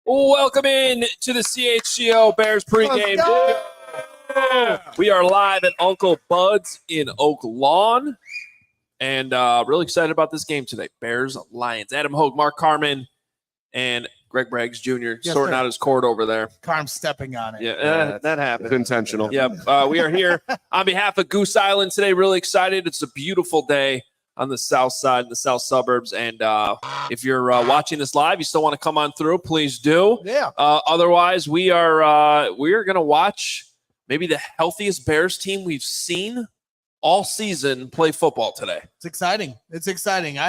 Welcome in to the CHGO Bears Pregame. We are live at Uncle Bud's in Oak Lawn, and really excited about this game today. Bears Lions. Adam Hoge, Mark Carman, and Greg Braggs Jr. sorting out his cord over there. Carm stepping on it. Yeah, that happened. It's intentional. Yep. We are here on behalf of Goose Island today. Really excited. It's a beautiful day on the south side, the south suburbs. And if you're watching this live, you still want to come on through, please do. Yeah. Otherwise, we are going to watch maybe the healthiest Bears team we've seen all season play football today. It's exciting. It's exciting.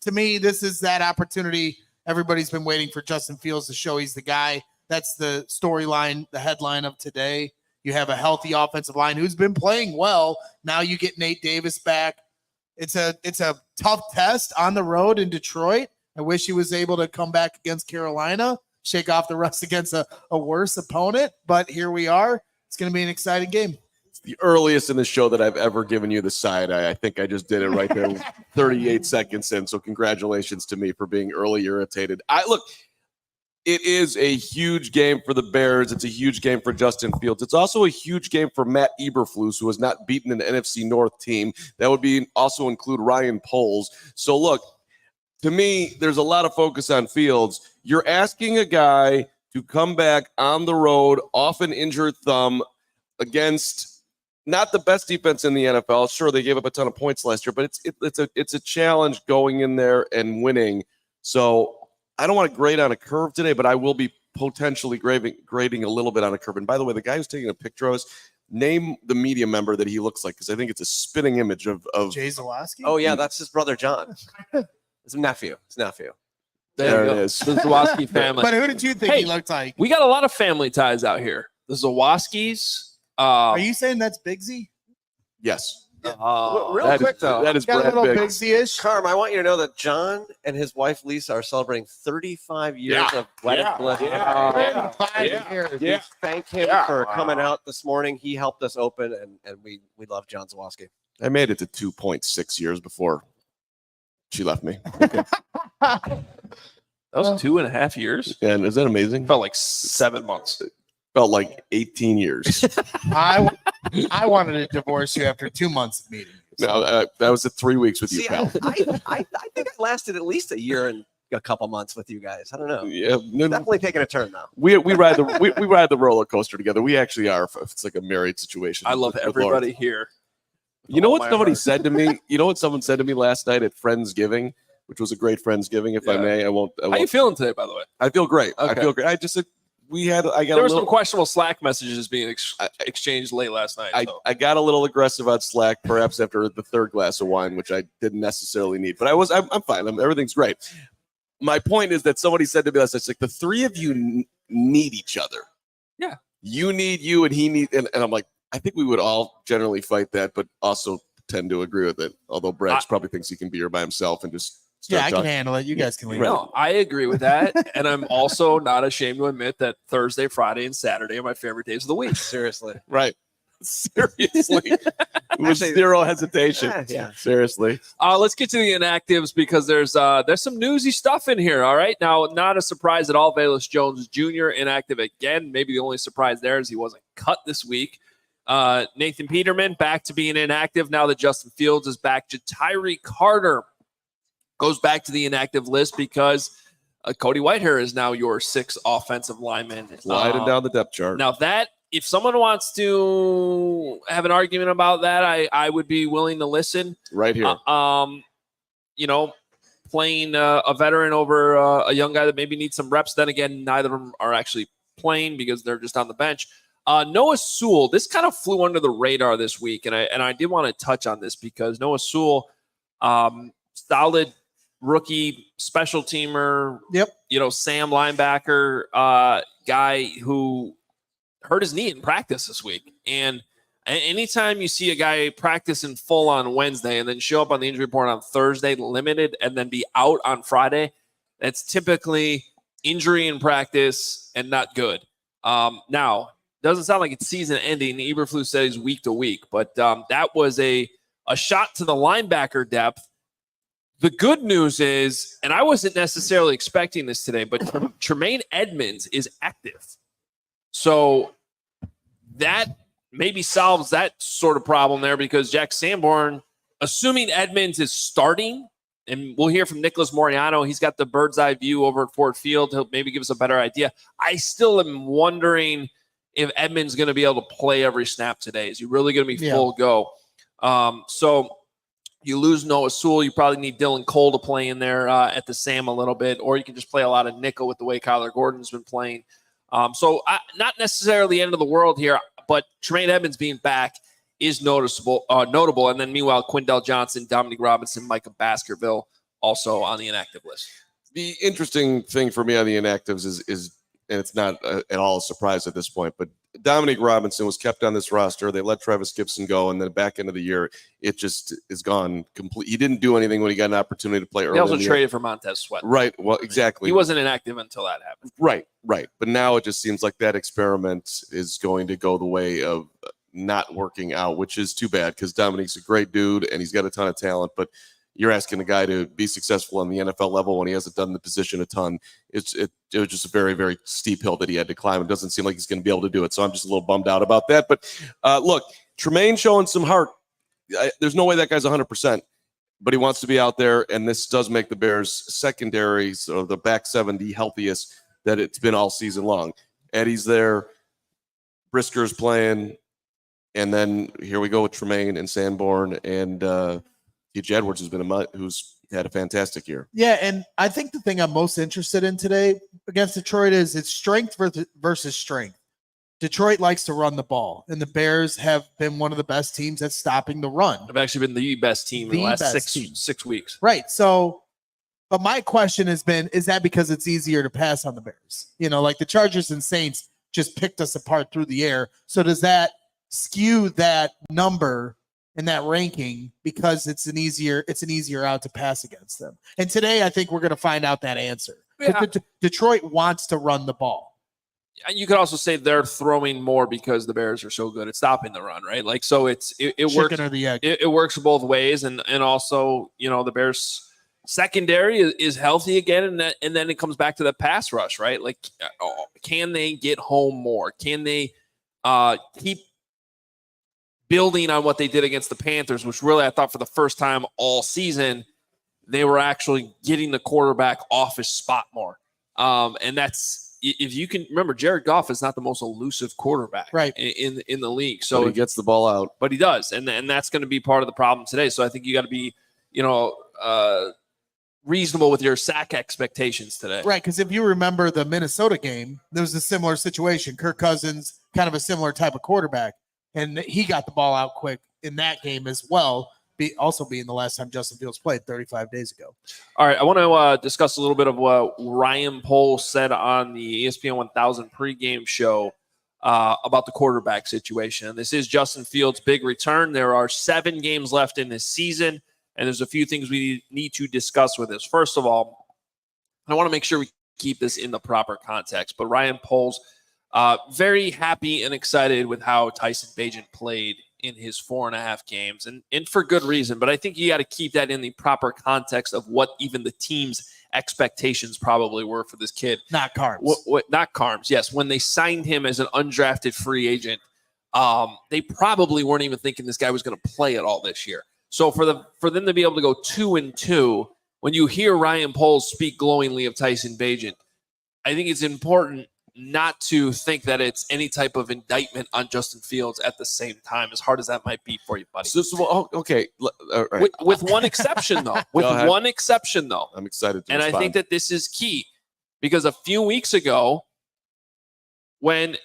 To me, this is that opportunity. Everybody's been waiting for Justin Fields to show he's the guy. That's the storyline, the headline of today. You have a healthy offensive line who's been playing well. Now you get Nate Davis back. It's a tough test on the road in Detroit. I wish he was able to come back against Carolina, shake off the rust against a worse opponent. But here we are. It's going to be an exciting game. It's the earliest in the show that I've ever given you the side eye. I think I just did it right there 38 seconds in. So congratulations to me for being early irritated. Look, it is a huge game for the Bears. It's a huge game for Justin Fields. It's also a huge game for Matt Eberflus, who has not beaten an NFC North team. That would be also include Ryan Poles. So look, to me, there's a lot of focus on Fields. You're asking a guy to come back on the road off an injured thumb against not the best defense in the NFL. Sure, they gave up a ton of points last year, but it's a challenge going in there and winning. So I don't want to grade on a curve today, but I will be potentially grading a little bit on a curve. And by the way, the guy who's taking a picture of us, name the media member that he looks like, because I think it's a spitting image of Jay Zawaski? Oh, yeah, that's his brother, John. It's a nephew. There it is. The Zawaski family. But who did you think he looked like? We got a lot of family ties out here. The Zawaskis. Are you saying that's Bigsy? yes. Real quick, though. That is Got Brad a little Biggs. Bigsy-ish. Carm, I want you to know that John and his wife, Lisa, are celebrating 35 years of wedded bliss. 35 years. We thank him for coming out this morning. He helped us open, and we love John Zawaski. I made it to 2.6 years before she left me. Okay. That was 2.5 years. And is that amazing? Felt like 7 months. Felt like 18 years. I wanted to divorce you after 2 months of meeting. No, that was at 3 weeks with you, See, pal. I think I lasted at least a year and a couple months with you guys. I don't know. Yeah, Definitely taking a turn now. we ride the roller coaster together. We actually are. It's like a married situation. I love with everybody Laura. here. You know what my somebody heart. said to me? You know what someone said to me last night at Friendsgiving, which was a great Friendsgiving, if I Yeah. may. I won't. How you feeling today, by the way? I feel great. I Okay. feel great. I just I got There a were some little. questionable Slack messages being exchanged late last night. I got a little aggressive on Slack, perhaps after the third glass of wine, which I didn't necessarily need. But I'm fine. Everything's great. My point is that somebody said to me last night, it's like the three of you need each other. Yeah. You need you, and he need, and I'm like, I think we would all generally fight that, but also tend to agree with it. Although Brad probably thinks he can be here by himself and just start I can talking. handle it. You guys can leave. No, I agree with that. And I'm also not ashamed to admit that Thursday, Friday, and Saturday are my favorite days of the week. Seriously. Right. Seriously. With zero hesitation. Yeah. Seriously. Let's get to the inactives because there's some newsy stuff in here. All right. Now, not a surprise at all. Velus Jones Jr. inactive again. Maybe the only surprise there is he wasn't cut this week. Nathan Peterman back to being inactive now that Justin Fields is back. Tyree Carter goes back to the inactive list because Cody Whitehair is now your sixth offensive lineman. Sliding down the depth chart. Now that if someone wants to have an argument about that, I would be willing to listen. Right here. Playing a veteran over a young guy that maybe needs some reps. Then again, neither of them are actually playing because they're just on the bench. Noah Sewell, this kind of flew under the radar this week, and I did want to touch on this because Noah Sewell, solid rookie special teamer. Yep. Sam linebacker guy who hurt his knee in practice this week. And anytime you see a guy practice in full on Wednesday and then show up on the injury report on Thursday, limited, and then be out on Friday, that's typically injury in practice and not good. Now, doesn't sound like it's season ending. Eberflus said he's week to week, but that was a shot to the linebacker depth. The good news is, and I wasn't necessarily expecting this today, but Tremaine Edmonds is active. So that maybe solves that sort of problem there because Jack Sanborn, assuming Edmonds is starting, and we'll hear from Nicholas Moriano. He's got the bird's eye view over at Ford Field. He'll maybe give us a better idea. I still am wondering if Edmonds is going to be able to play every snap today. Is he really going to be full go? So you lose Noah Sewell. You probably need Dylan Cole to play in there at the Sam a little bit, or you can just play a lot of nickel with the way Kyler Gordon's been playing. Not necessarily the end of the world here, but Tremaine Edmonds being back is notable. And then meanwhile, Quindell Johnson, Dominique Robinson, Micah Baskerville also on the inactive list. The interesting thing for me on the inactives is and it's not at all a surprise at this point, but Dominique Robinson was kept on this roster. They let Travis Gibson go, and then back end of the year, it just is gone complete. He didn't do anything when he got an opportunity to play early. He also traded for Montez Sweat. Right. Well, exactly. He wasn't inactive until that happened. Right. But now it just seems like that experiment is going to go the way of not working out, which is too bad because Dominique's a great dude and he's got a ton of talent, but you're asking a guy to be successful on the NFL level when he hasn't done the position a ton. It was just a very, very steep hill that he had to climb. It doesn't seem like he's going to be able to do it. So I'm just a little bummed out about that. But look, Tremaine showing some heart. There's no way that guy's 100%, but he wants to be out there. And this does make the Bears secondary, so the back seven, the healthiest that it's been all season long. Eddie's there. Brisker's playing. And then here we go with Tremaine and Sanborn and TJ Edwards who's had a fantastic year. Yeah, and I think the thing I'm most interested in today against Detroit is it's strength versus strength. Detroit likes to run the ball, and the Bears have been one of the best teams at stopping the run. They've actually been the best team in the last six weeks. Right. So, but my question has been, is that because it's easier to pass on the Bears? Like the Chargers and Saints just picked us apart through the air. So does that skew that number in that ranking because it's an easier out to pass against them? And today I think we're going to find out that answer. Yeah. Detroit wants to run the ball. You could also say they're throwing more because the Bears are so good at stopping the run, right? Like, so it works. Or the egg. It works both ways, and also the Bears secondary is healthy again, and then it comes back to the pass rush, right? Like, can they get home more? Can they keep building on what they did against the Panthers, which really I thought for the first time all season, they were actually getting the quarterback off his spot more. And that's, if you can remember, Jared Goff is not the most elusive quarterback in the league. So he gets the ball out. But he does. And that's going to be part of the problem today. So I think you got to be, reasonable with your sack expectations today. Right, because if you remember the Minnesota game, there was a similar situation. Kirk Cousins, kind of a similar type of quarterback. And he got the ball out quick in that game as well, also being the last time Justin Fields played 35 days ago. All right, I want to discuss a little bit of what Ryan Poles said on the ESPN 1000 pregame show about the quarterback situation. And this is Justin Fields' big return. There are 7 games left in this season, and there's a few things we need to discuss with this. First of all, I want to make sure we keep this in the proper context, but Ryan Poles very happy and excited with how Tyson Bagent played in his 4.5 games, and for good reason. But I think you got to keep that in the proper context of what even the team's expectations probably were for this kid. Not Carms. Not Carms, yes. When they signed him as an undrafted free agent, they probably weren't even thinking this guy was going to play at all this year. So for them to be able to go 2-2, when you hear Ryan Poles speak glowingly of Tyson Bagent, I think it's important not to think that it's any type of indictment on Justin Fields at the same time, as hard as that might be for you, buddy. Okay. All right. With one exception, though. I'm excited to respond. I think that this is key because a few weeks ago, when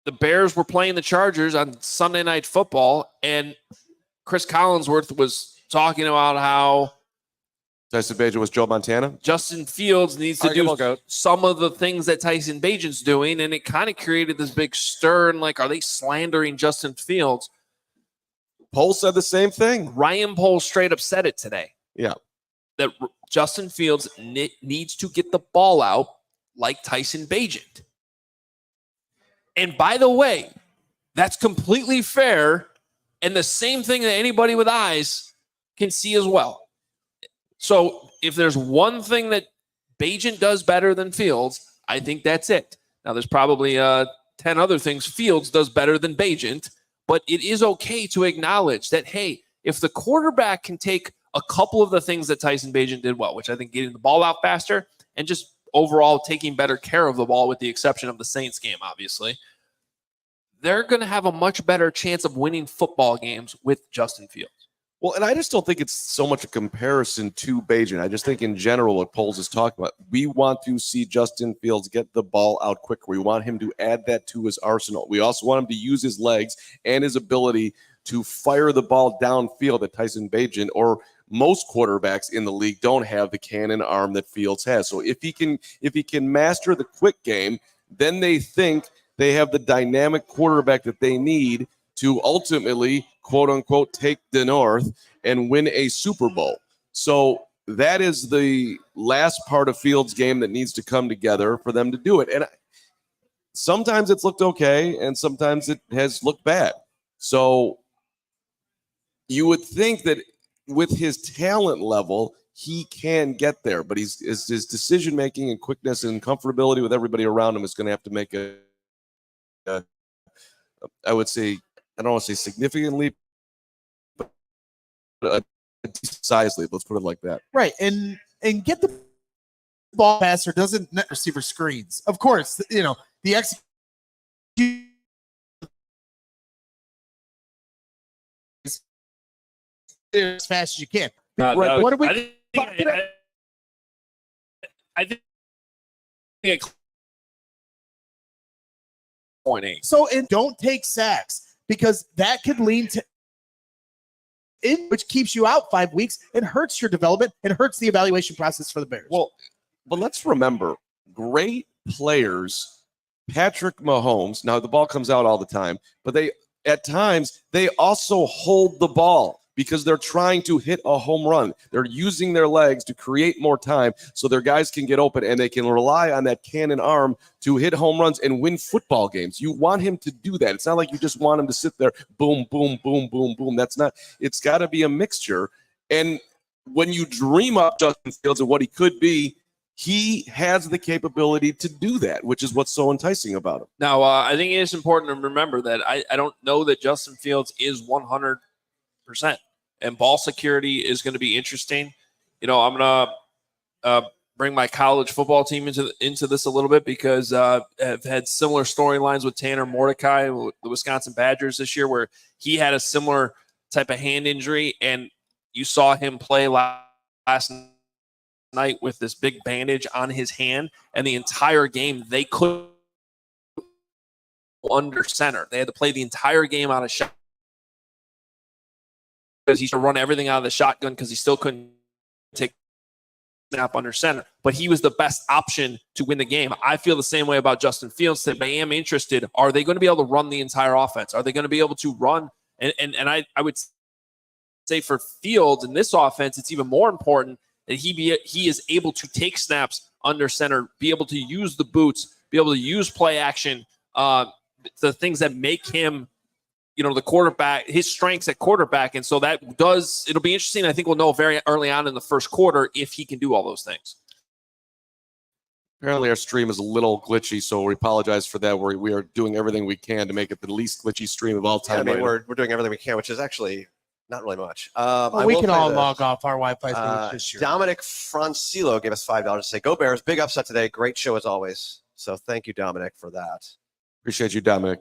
the Bears were playing the Chargers on Sunday Night Football, and Chris Collinsworth was talking about how Tyson Bagent was Joe Montana. Justin Fields needs to do some of the things that Tyson Bagent's doing, and it kind of created this big stir. And like, are they slandering Justin Fields? Pohl said the same thing. Ryan Pohl straight up said it today. Yeah. That Justin Fields needs to get the ball out like Tyson Bagent. And by the way, that's completely fair and the same thing that anybody with eyes can see as well. So if there's one thing that Bagent does better than Fields, I think that's it. Now, there's probably 10 other things Fields does better than Bagent, but it is okay to acknowledge that, hey, if the quarterback can take a couple of the things that Tyson Bagent did well, which I think getting the ball out faster and just overall taking better care of the ball with the exception of the Saints game, obviously, they're going to have a much better chance of winning football games with Justin Fields. Well, and I just don't think it's so much a comparison to Bagent. I just think in general what Poles is talking about, we want to see Justin Fields get the ball out quicker. We want him to add that to his arsenal. We also want him to use his legs and his ability to fire the ball downfield that Tyson Bagent or most quarterbacks in the league don't have the cannon arm that Fields has. So if he can master the quick game, then they think they have the dynamic quarterback that they need to ultimately, quote unquote, take the North and win a Super Bowl. So that is the last part of Fields' game that needs to come together for them to do it. And sometimes it's looked okay, and sometimes it has looked bad. So you would think that with his talent level, he can get there, but his decision-making and quickness and comfortability with everybody around him is going to have to make I would say, I don't want to say significantly, but a size leap. Let's put it like that. Right, and get the ball faster doesn't net receiver screens. Of course, you know the execution as fast as you can. Right? What are we? I think. So, and don't take sacks because that could lead to which keeps you out 5 weeks and hurts your development and hurts the evaluation process for the Bears. Well, but let's remember, great players, Patrick Mahomes. Now the ball comes out all the time, but at times they also hold the ball because they're trying to hit a home run. They're using their legs to create more time so their guys can get open and they can rely on that cannon arm to hit home runs and win football games. You want him to do that. It's not like you just want him to sit there, boom, boom, boom, boom, boom. That's not, it's got to be a mixture. And when you dream up Justin Fields and what he could be, he has the capability to do that, which is what's so enticing about him. Now, I think it is important to remember that I don't know that Justin Fields is 100%. And ball security is going to be interesting. You know, I'm going to bring my college football team into this a little bit because I've had similar storylines with Tanner Mordecai, the Wisconsin Badgers this year, where he had a similar type of hand injury, and you saw him play last night with this big bandage on his hand, and the entire game they couldn't under center. They had to play the entire game out of shot. Because he used to run everything out of the shotgun because he still couldn't take snap under center. But he was the best option to win the game. I feel the same way about Justin Fields. That I am interested. Are they going to be able to run the entire offense? Are they going to be able to run? And I would say for Fields in this offense, it's even more important that he is able to take snaps under center, be able to use the boots, be able to use play action, the things that make him, you know, the quarterback, his strengths at quarterback. And so it'll be interesting. I think we'll know very early on in the first quarter if he can do all those things. Apparently our stream is a little glitchy, so we apologize for that. We are doing everything we can to make it the least glitchy stream of all time. Yeah, I mean, we're doing everything we can, which is actually not really much. We can all log off our Wi-Fi this year. Dominic Francillo gave us $5 to say, "Go Bears, big upset today. Great show as always." So thank you, Dominic, for that. Appreciate you, Dominic.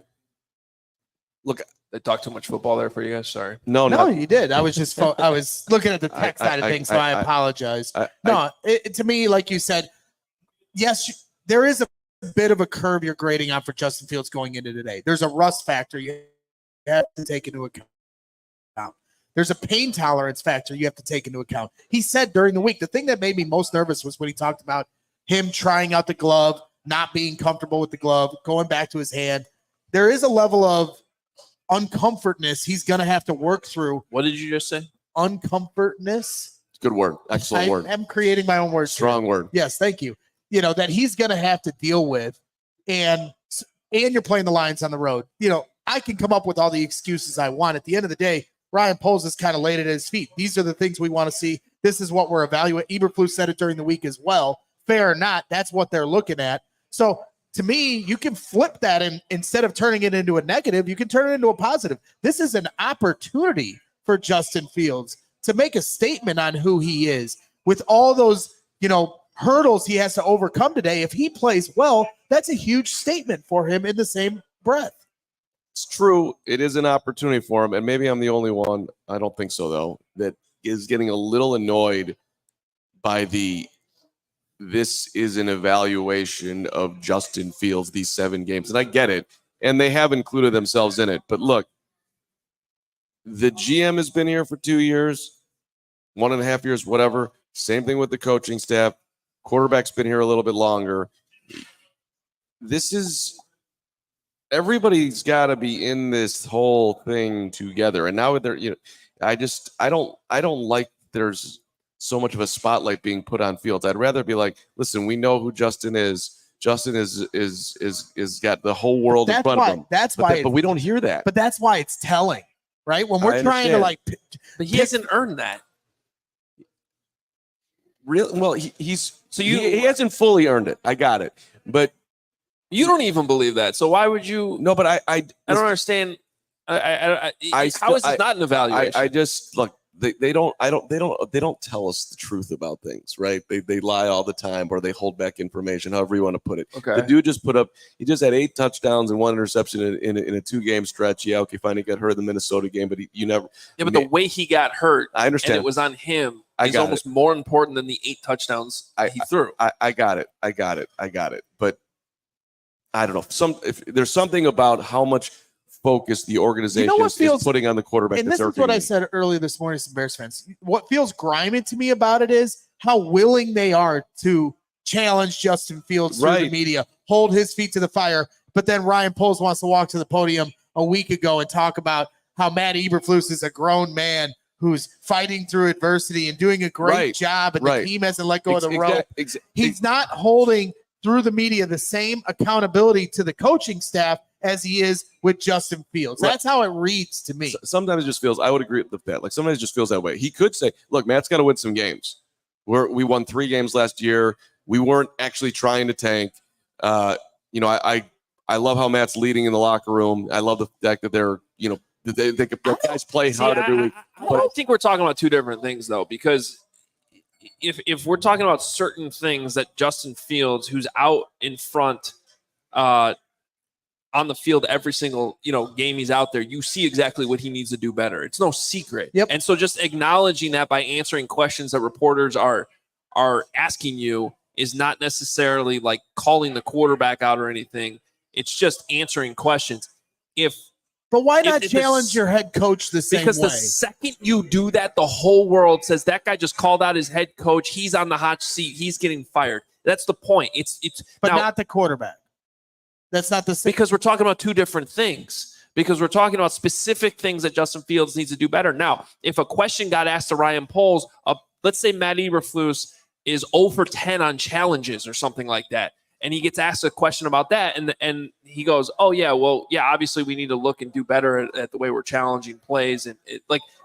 Look, They talked too much football there for you guys. Sorry. No, you did. I was just I was looking at the tech side of things, so I apologize. To me, like you said, yes, there is a bit of a curve you're grading on for Justin Fields going into today. There's a rust factor you have to take into account. There's a pain tolerance factor you have to take into account. He said during the week, the thing that made me most nervous was when he talked about him trying out the glove, not being comfortable with the glove, going back to his hand. There is a level of uncomfortness he's going to have to work through. What did you just say? Uncomfortness. Good word. Excellent word. I'm creating my own words. Strong word. Yes, thank you. That he's going to have to deal with. And you're playing the Lions on the road. I can come up with all the excuses I want. At the end of the day, Ryan Poles has kind of laid it at his feet. These are the things we want to see. This is what we're evaluating. Eberflus said it during the week as well. Fair or not, that's what they're looking at. So to me, you can flip that, and instead of turning it into a negative, you can turn it into a positive. This is an opportunity for Justin Fields to make a statement on who he is with all those, hurdles he has to overcome today. If he plays well, that's a huge statement for him in the same breath. It's true. It is an opportunity for him. And maybe I'm the only one, I don't think so, though, that is getting a little annoyed by this is an evaluation of Justin Fields, these 7 games. And I get it. And they have included themselves in it. But look, the GM has been here for 2 years, 1.5 years, whatever. Same thing with the coaching staff. Quarterback's been here a little bit longer. Everybody's got to be in this whole thing together. And now they're, I don't like there's so much of a spotlight being put on Fields. I'd rather be like, listen, we know who Justin is. Justin is got the whole world in front of him. But we don't hear that. But that's why it's telling, right? When we're trying to but he hasn't earned that. Real well, he hasn't fully earned it. I got it, but you don't even believe that. So why would you? No, but I don't understand. How is this not an evaluation? I just look. They don't tell us the truth about things, right? They lie all the time, or they hold back information, however you want to put it. Okay. The dude just he just had 8 touchdowns and 1 interception in a 2-game stretch. Yeah, okay, fine. He got hurt in the Minnesota game, but the way he got hurt, I understand. And it was on him. Is almost more important than the 8 touchdowns he threw. I got it. But I don't know. If there's something about how much focus the organization is putting on the quarterback. And this is what I said earlier this morning to some Bears fans. What feels grimy to me about it is how willing they are to challenge Justin Fields through the media, hold his feet to the fire. But then Ryan Poles wants to walk to the podium a week ago and talk about how Matt Eberflus is a grown man who's fighting through adversity and doing a great job, and the team hasn't let go of the rope. He's not holding through the media the same accountability to the coaching staff as he is with Justin Fields. That's how it reads to me. Sometimes it just feels, I would agree with that. Like sometimes it just feels that way. He could say, look, Matt's got to win some games. We won 3 games last year. We weren't actually trying to tank. I love how Matt's leading in the locker room. I love the fact that they're, the guys play hard every week. I don't think we're talking about 2 different things, though, because if we're talking about certain things that Justin Fields, who's out in front on the field every single game he's out there, you see exactly what he needs to do better. It's no secret. Yep. And so just acknowledging that by answering questions that reporters are asking you is not necessarily like calling the quarterback out or anything. It's just answering questions. But why not challenge your head coach the same way? Because the second you do that, the whole world says that guy just called out his head coach. He's on the hot seat. He's getting fired. That's the point. But not the quarterback. That's not the same. Because we're talking about 2 different things. Because we're talking about specific things that Justin Fields needs to do better. Now, if a question got asked to Ryan Poles, let's say Matt Eberflus is 0 for 10 on challenges or something like that, and he gets asked a question about that, and he goes, oh, yeah, well, yeah, obviously we need to look and do better at the way we're challenging plays. And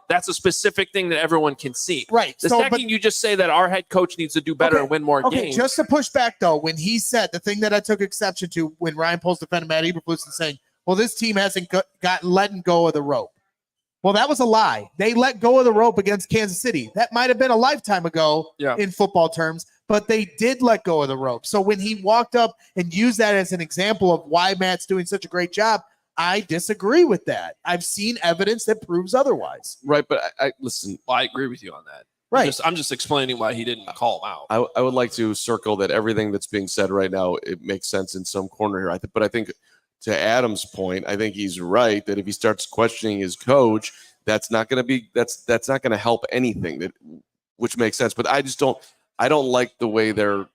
that's a specific thing that everyone can see. Right. The second you just say that our head coach needs to do better and win more games. Just to push back, though, when he said the thing that I took exception to when Ryan Poles defended Matt Eberflus and saying, well, this team hasn't gotten letting go of the rope. Well, that was a lie. They let go of the rope against Kansas City. That might have been a lifetime ago in football terms, but they did let go of the rope. So when he walked up and used that as an example of why Matt's doing such a great job, I disagree with that. I've seen evidence that proves otherwise. Right, but I listen. Well, I agree with you on that. Right. I'm just explaining why he didn't call him out. I would like to circle that everything that's being said right now, it makes sense in some corner here. But I think to Adam's point, I think he's right that if he starts questioning his coach, that's not going to help anything. Which makes sense. But I don't like the way they're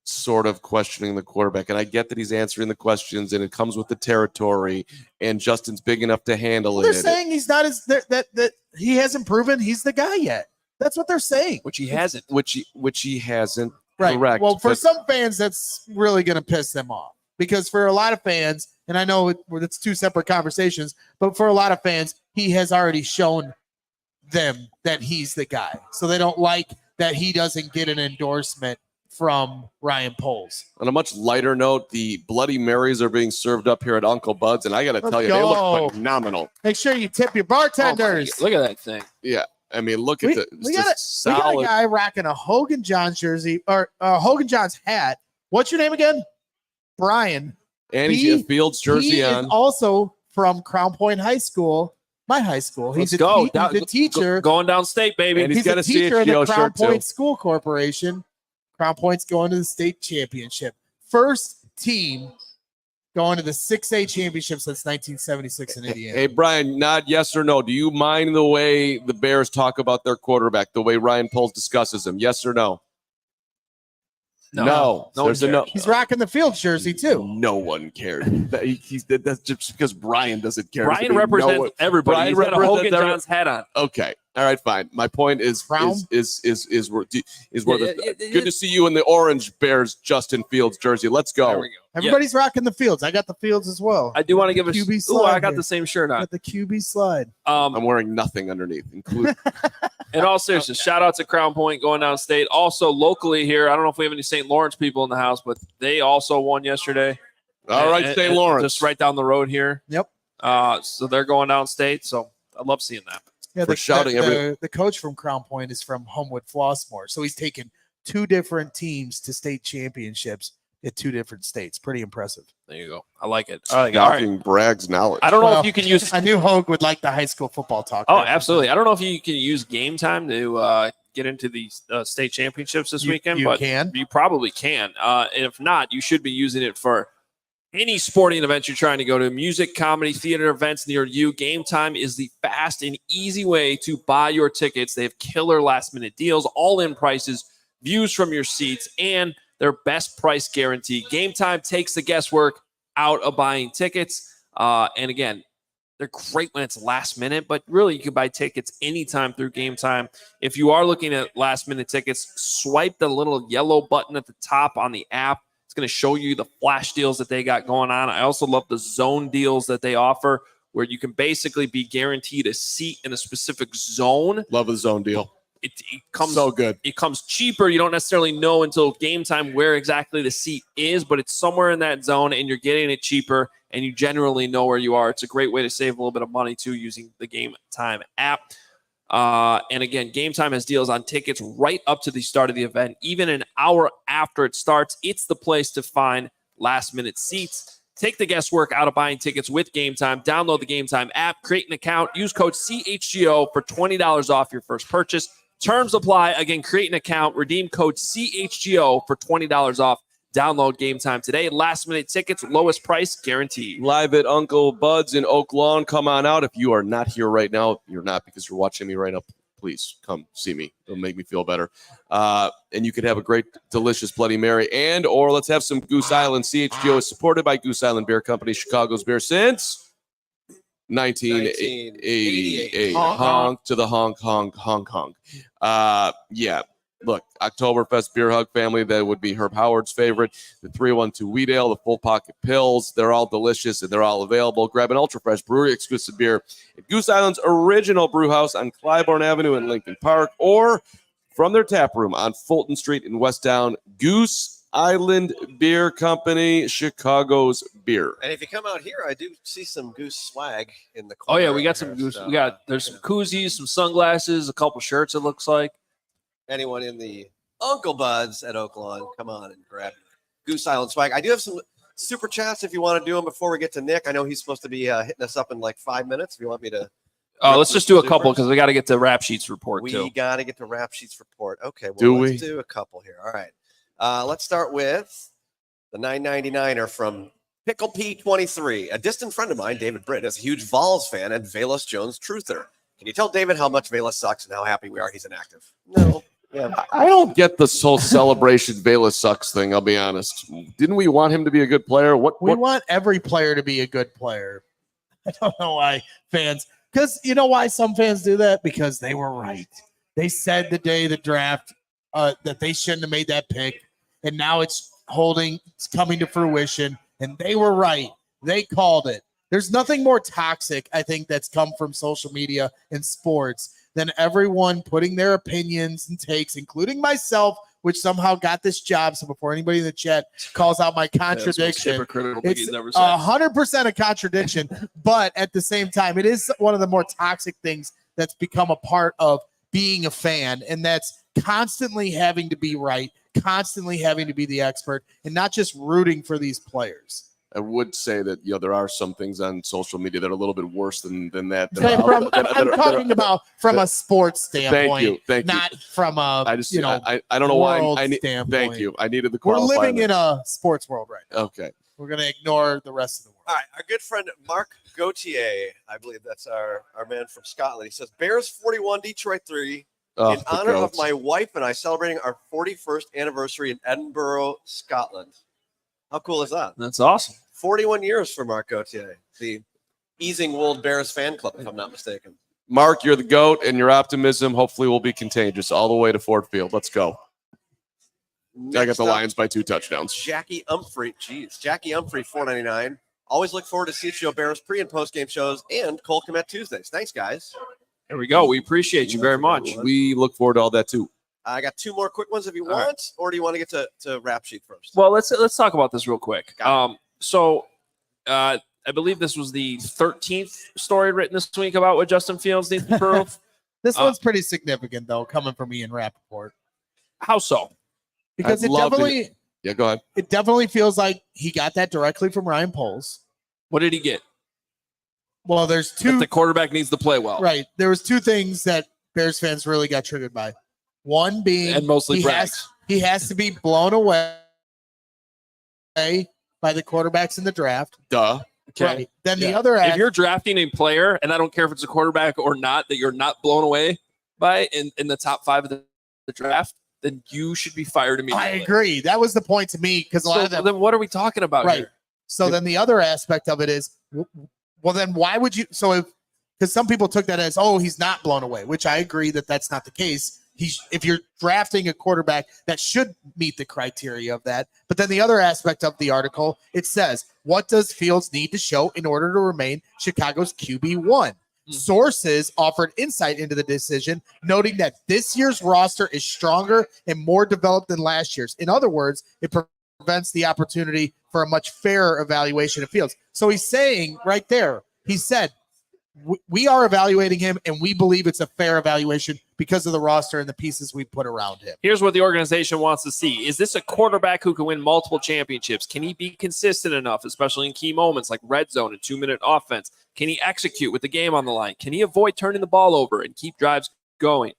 sort of questioning the quarterback. And I get that he's answering the questions and it comes with the territory and Justin's big enough to handle it. They're saying he's not that he hasn't proven he's the guy yet. That's what they're saying. Which he hasn't. Which he hasn't. Right. Correct. Well, for some fans, that's really going to piss them off because for a lot of fans, and I know it's two separate conversations, but for a lot of fans, he has already shown them that he's the guy. So they don't like that he doesn't get an endorsement from Ryan Poles. On a much lighter note, the Bloody Marys are being served up here at Uncle Bud's, and I got to tell you, they look phenomenal. Make sure you tip your bartenders. Oh, look at that thing. Yeah. I mean, look We at got a guy rocking a Hogan Johns jersey or Hogan Johns hat. What's your name again? Brian. And he's got a Fields jersey he on. Is also from Crown Point High School, my high school. He's a teacher. Going downstate, baby. And he's got a a teacher in the CHGO Crown shirt, Point too. School Corporation. Crown Point's going to the state championship. First team going to the 6A championship since 1976 in Indiana. Hey, Brian, nod yes or no. Do you mind the way the Bears talk about their quarterback, the way Ryan Poles discusses him? Yes or no? No. There's a no. He's rocking the Fields jersey, too. No one cares. That's just because Brian doesn't care. Brian represents everybody. Brian He's got a represents Hogan Johns hat on. Okay. All right, fine. My point is Brown? is good to see you in the orange Bears Justin Fields jersey. Let's go. There we go. Everybody's rocking the Fields. I got the Fields as well. I do want to give QB Ooh, slide I got here. the same shirt on. Got the QB slide. I'm wearing nothing underneath, including In all seriousness, shout out to Crown Point going downstate. Also locally here, I don't know if we have any St. Lawrence people in the house, but they also won yesterday. all right, St. Lawrence. Just right down the road here. Yep. So they're going downstate. So I love seeing that. Yeah, For shouting the coach from Crown Point is from Homewood Flossmoor. So he's taken two different teams to state championships at two different states. Pretty impressive. There you go. I like it. All right. All right. Shocking Bragg's knowledge. I don't know Well, if you can use. I knew Hoge would like the high school football talk. Oh, absolutely. I don't know if you can use Game Time to get into the state championships this weekend, but can. you probably can. And if not, you should be using it for any sporting event you're trying to go to. Music, comedy, theater events near you. Game Time is the fast and easy way to buy your tickets. They have killer last-minute deals, all-in prices, views from your seats, and their best price guarantee. Game Time takes the guesswork out of buying tickets. And again, they're great when it's last minute, but really you can buy tickets anytime through Game Time. If you are looking at last minute tickets, swipe the little yellow button at the top on the app. It's going to show you the flash deals that they got going on. I also love the zone deals that they offer where you can basically be guaranteed a seat in a specific zone. Love the zone deal. It comes so good. It comes cheaper. You don't necessarily know until Game Time where exactly the seat is, but it's somewhere in that zone and you're getting it cheaper and you generally know where you are. It's a great way to save a little bit of money too using the Game Time app. And again, Game Time has deals on tickets right up to the start of the event. Even an hour after it starts, it's the place to find last minute seats. Take the guesswork out of buying tickets with Game Time. Download the Game Time app, create an account, use code CHGO for $20 off your first purchase. Terms apply. Again, create an account, redeem code CHGO for $20 off. Download Game Time today. Last minute tickets, lowest price guaranteed. Live at Uncle Bud's in Oak Lawn. Come on out. If you are not here right now, you're not because you're watching me right now. Please come see me. It'll make me feel better. And you could have a great, delicious Bloody Mary. Or let's have some Goose Island. CHGO is supported by Goose Island Beer Company, Chicago's beer since 1988. Honk to the honk, honk, honk, honk. Yeah. Look, Oktoberfest Beer Hug family, that would be Herb Howard's favorite. The 312 Wheat Ale, the Full Pocket Pills, they're all delicious and they're all available. Grab an Ultra Fresh Brewery exclusive beer at Goose Island's original brew house on Clybourne Avenue in Lincoln Park, or from their tap room on Fulton Street in Westtown. Goose Island Beer Company, Chicago's beer. And if you come out here, I do see some Goose swag in the Oh corner. yeah, we got some Goose. So, There's some koozies, some sunglasses, a couple shirts. It looks like. anyone in the Uncle Bud's at Oaklawn, come on and grab Goose Island swag. I do have some super chats if you want to do them before we get to Nick. I know he's supposed to be hitting us up in like 5 minutes. If you want me to Let's just do a couple because we got to get to Rap Sheets report too. We got to get to Rap Sheets report. Okay, well, let's do a couple here. All right. Let's start with the 999er from Pickle P23. A distant friend of mine, David Britt, is a huge Vols fan and Velas Jones truther. Can you tell David how much Velas sucks and how happy we are he's inactive? No. Yeah. I don't get this whole celebration Velas sucks thing, I'll be honest. Didn't we want him to be a good player? We want every player to be a good player. I don't know why fans, because you know why some fans do that? Because they were right. They said the day of the draft that they shouldn't have made that pick, and now it's coming to fruition, and they were right. They called it. There's nothing more toxic, I think, that's come from social media and sports than everyone putting their opinions and takes, including myself, which somehow got this job. So before anybody in the chat calls out my contradiction, it's 100% a contradiction. But at the same time, it is one of the more toxic things that's become a part of being a fan, and that's constantly having to be right, constantly having to be the expert, and not just rooting for these players. I would say that there are some things on social media that are a little bit worse than that. I'm talking about from a sports standpoint, thank you. Not from a I don't know why. Standpoint. Thank you. I needed the We're qualifier. living in a sports world right now. Okay. We're going to ignore the rest of the world. All right, our good friend Mark Gauthier, I believe that's our man from Scotland. He says, Bears 41, Detroit 3. In honor of my wife and I celebrating our 41st anniversary in Edinburgh, Scotland. How cool is that? That's awesome. 41 years for Mark Gauthier, the Easing Wold Bears fan club, if I'm not mistaken. Mark, you're the GOAT, and your optimism hopefully will be contagious all the way to Ford Field. Let's go. I got the Lions by 2 touchdowns. Jackie Humphrey, 499. Always look forward to CHGO Bears pre- and post-game shows and Cole Komet Tuesdays. Thanks, guys. There we go. We appreciate you very much. We look forward to all that, too. I got 2 more quick ones if you want, or do you want to get to Rap Sheet first? Well, let's talk about this real quick. I believe this was the 13th story written this week about what Justin Fields needs to prove. This one's pretty significant, though, coming from Ian Rappaport. How so? Because go ahead. It definitely feels like he got that directly from Ryan Poles. What did he get? Well, there's 2. That the quarterback needs to play well. Right. There was 2 things that Bears fans really got triggered by. One being, and mostly he has to be blown away by the quarterbacks in the draft. Duh. Okay. Right. Then the other, if you're drafting a player, and I don't care if it's a quarterback or not, that you're not blown away by in the top 5 of the draft, then you should be fired immediately. I agree. That was the point to me, because a lot of them. Then what are we talking about here? So then the other aspect of it is, well, then why would you? So because some people took that as, oh, he's not blown away, which I agree that that's not the case. If you're drafting a quarterback, that should meet the criteria of that. But then the other aspect of the article, it says, what does Fields need to show in order to remain Chicago's QB1? Sources offered insight into the decision, noting that this year's roster is stronger and more developed than last year's. In other words, it prevents the opportunity for a much fairer evaluation of Fields. So he's saying right there, he said, we are evaluating him, and we believe it's a fair evaluation because of the roster and the pieces we put around him. Here's what the organization wants to see. Is this a quarterback who can win multiple championships? Can he be consistent enough, especially in key moments like red zone and 2-minute offense? Can he execute with the game on the line? Can he avoid turning the ball over and keep drives going?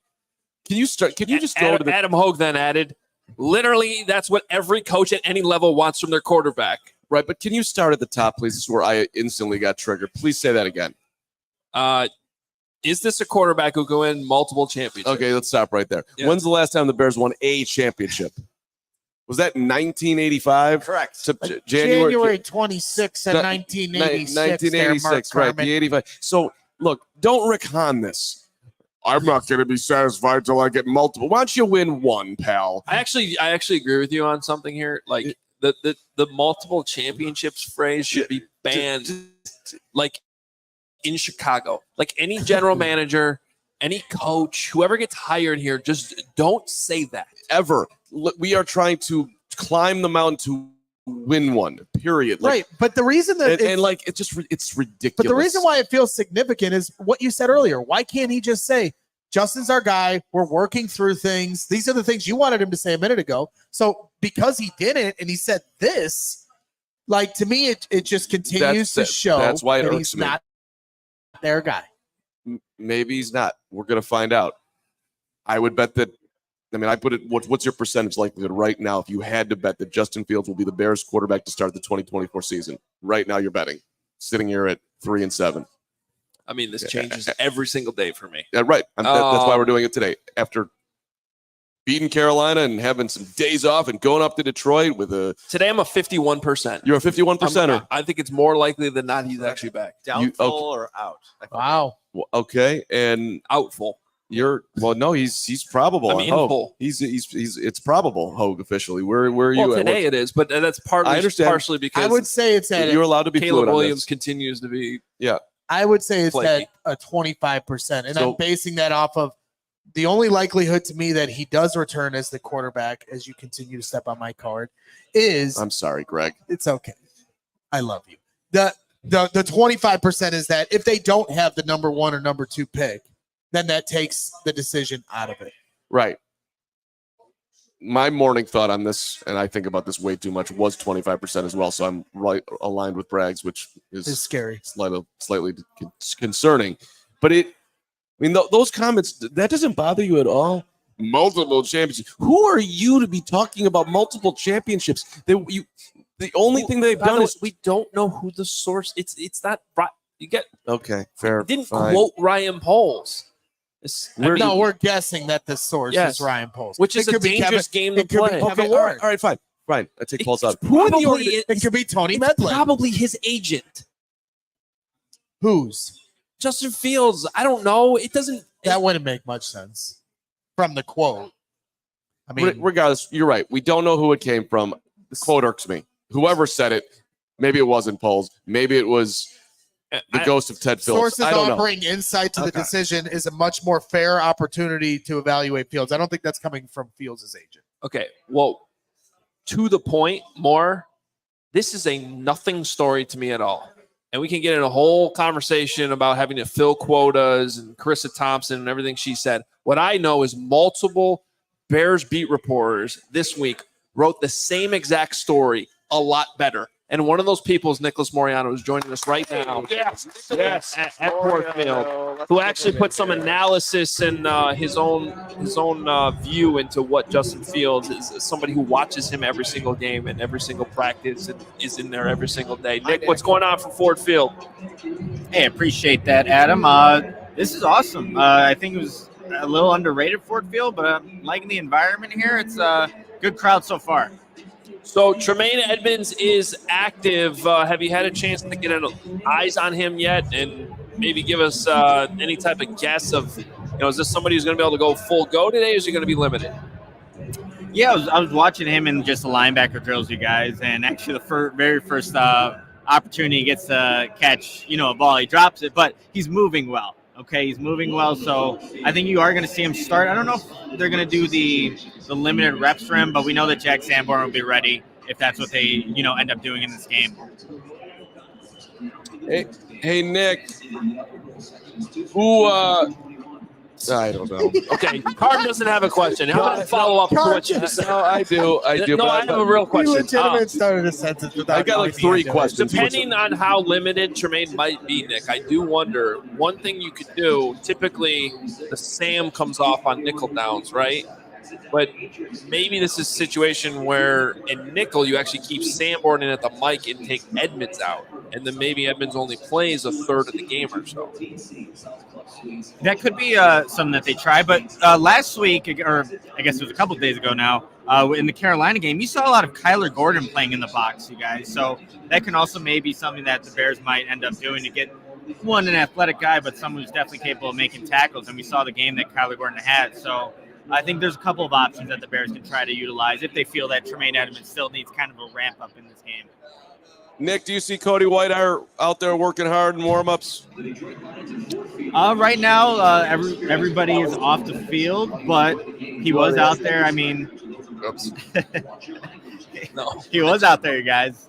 Can you just go to the Adam Hoge then added, literally, that's what every coach at any level wants from their quarterback. Right, but can you start at the top, please? This is where I instantly got triggered. Please say that again. Is this a quarterback who can win multiple championships? Okay, let's stop right there. Yeah. When's the last time the Bears won a championship? Was that 1985? Correct. January 26th of 1986. 1986, right, the 85. So, look, don't Rick Hahn this. I'm not going to be satisfied till I get multiple. Why don't you win one, pal? I actually agree with you on something here. Like, the multiple championships phrase should be banned. Like, in Chicago, like any general manager, any coach, whoever gets hired here, just don't say that ever. We are trying to climb the mountain to win one, period. Right. But the reason that it's ridiculous. But the reason why it feels significant is what you said earlier. Why can't he just say, Justin's our guy, we're working through things, these are the things you wanted him to say a minute ago. So because he didn't and he said this, like, to me, it just continues to show that's why that he's not their guy. Maybe he's not. We're going to find out. I would bet that. I mean, I put it. What's your percentage likelihood right now if you had to bet that Justin Fields will be the Bears quarterback to start the 2024 season? Right now, you're betting, sitting here at 3-7. I mean, this changes every single day for me. Yeah, right. That's why we're doing it today. After beating Carolina and having some days off and going up to Detroit with a. Today, I'm a 51%. You're a 51%er. I think it's more likely than not he's actually back. Doubtful or out? Wow. Well, okay, and Outful. No, he's probable. I mean, Hoge. full. He's it's probable Hoge officially. Where are you at? Today it is, but that's I understand. partially because I would say it's at You're allowed to be Caleb fluid Williams on this. continues to be. Yeah, I would say it's Flaky. at a 25%. And So- I'm basing that off of the only likelihood to me that he does return as the quarterback, as you continue to step on my card, is I'm sorry, Greg. it's okay. I love you. The 25% is that if they don't have the number 1 or number 2 pick, then that takes the decision out of it. Right. My morning thought on this, and I think about this way too much, was 25% as well. So I'm right aligned with Bragg's, which It's is scary. slightly concerning. But those comments, that doesn't bother you at all. Multiple championships. Who are you to be talking about multiple championships? The only thing they've done is we don't know who the source. It's not right. You get okay. Fair. didn't fine. quote Ryan Poles. We're guessing that the source Yes. is Ryan Poles. Which is It a could be dangerous Kevin- game to it could be play. Kevin Okay. All Warren. right. Fine. I take Paul's out. Who in the organ- It could be Tony It's Medley. probably his agent, Whose? Justin Fields. I don't know. It doesn't. That wouldn't make much sense from the quote. I mean, Regardless, you're right. We don't know who it came from. The quote irks me. Whoever said it, maybe it wasn't Poles. Maybe it was the ghost of Ted Phillips. sources I don't know. offering insight to the Okay. decision is a much more fair opportunity to evaluate Fields. I don't think that's coming from Fields' agent. Okay, well, to the point more, this is a nothing story to me at all. And we can get in a whole conversation about having to fill quotas and Carissa Thompson and everything she said. What I know is multiple Bears beat reporters this week wrote the same exact story a lot better. And one of those people is Nicholas Moriano, who's joining us right now. Yes, at Ford Field, who actually put some analysis and his own view into what Justin Fields is. Somebody who watches him every single game and every single practice and is in there every single day. Nick, what's going on from Ford Field? Hey, appreciate that, Adam. This is awesome. I think it was a little underrated, Ford Field, but I'm liking the environment here. It's a good crowd so far. So Tremaine Edmonds is active. Have you had a chance to get eyes on him yet, and maybe give us any type of guess of, is this somebody who's going to be able to go full go today, or is he going to be limited? Yeah, I was watching him in just the linebacker drills, you guys, and actually the very first opportunity he gets to catch, a ball, he drops it, but he's moving well. Okay, he's moving well, so I think you are going to see him start. I don't know if they're going to do the limited reps for him, but we know that Jack Sanborn will be ready if that's what they, end up doing in this game. Hey, Nick. Who? I don't know. Okay, Carm doesn't have a question. How about follow up to what you just said? No, I do. No, but I have a real He question. legitimate started a sentence without I got like knowing the 3 answer. questions. Depending on how limited Tremaine might be, Nick, I do wonder. One thing you could do, typically the Sam comes off on nickel downs, right? But maybe this is a situation where in nickel you actually keep Sanborn in at the mic and take Edmonds out. And then maybe Edmonds only plays a third of the game or so. That could be something that they try, but last week, or I guess it was a couple of days ago now, in the Carolina game, you saw a lot of Kyler Gordon playing in the box, you guys. So that can also maybe something that the Bears might end up doing to get, an athletic guy, but someone who's definitely capable of making tackles. And we saw the game that Kyler Gordon had. So I think there's a couple of options that the Bears can try to utilize if they feel that Tremaine Edmonds still needs kind of a ramp up in this game. Nick, do you see Cody Whitehair out there working hard in warm-ups? Right now, everybody is off the field, but he was out there. I mean, Oops. No. he was out there, you guys.